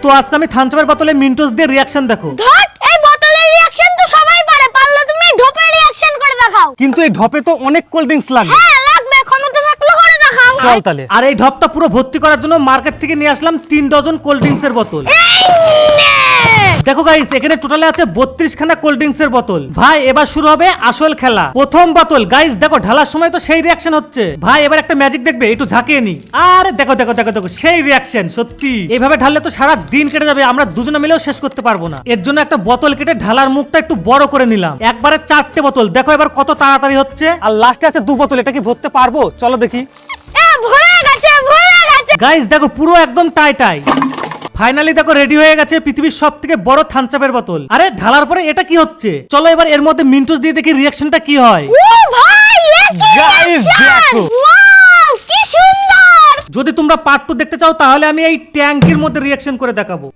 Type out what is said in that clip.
তো আজকে আমি থামস আপের বোতলে মিন্টোস দিয়ে রিয়াকশন দেখো। ধর এই বোতলের রিয়াকশন তো সবাই পারে, পারলে তুমি ঢোপের রিয়াকশন করে দেখাও। কিন্তু এই ঢপে তো অনেক কোল্ড ড্রিঙ্কস লাগে। হ্যাঁ লাগবে, ক্ষমতা থাকলে করে দেখাও। চল তাহলে। আর এই ঢপটা পুরো ভর্তি করার জন্য মার্কেট থেকে নিয়ে আসলাম 3 ডজন কোল্ড ড্রিঙ্কস এর বোতল। দেখো গাইস, এখানে টোটালে আছে 32 খানা কোল্ড ড্রিঙ্কস এর বোতল। ভাই এবার শুরু হবে আসল খেলা। প্রথম বোতল গাইস, দেখো ঢালার সময় তো সেই রিয়াকশন হচ্ছে। ভাই এবার একটা ম্যাজিক দেখবে, একটু ঝাঁকিয়ে নি। আরে দেখো দেখো দেখো দেখো, সেই রিয়াকশন। সত্যি এইভাবে ঢাললে তো সারা দিন কেটে যাবে, আমরা দুজনে মিলেও শেষ করতে পারবো না। এর জন্য একটা বোতল কেটে ঢালার মুখটা একটু বড় করে নিলাম। একবারে 4টে বোতল। দেখো এবার কত তাড়াতাড়ি হচ্ছে। আর লাস্টে আছে 2 বোতল। এটা কি ভরতে পারবো? চলো দেখি। ভরে গেছে, ভরে গেছে। গাইস দেখো পুরো একদম টাই টাই। ফাইনালি দেখো রেডি হয়ে গেছে পৃথিবীর সবথেকে বড় থামস আপের বোতল। আরে ঢালার পরে এটা কি হচ্ছে? চলো এবার এর মধ্যে মিন্টোস দিয়ে দেখি রিয়াকশনটা কি হয়। ও ভাই, এ কি Guys, reaction! দেখো। ওয়াও কি সুন্দর। যদি তোমরা পার্ট 2 দেখতে চাও তাহলে আমি এই ট্যাঙ্কির মধ্যে রিয়াকশন করে দেখাবো।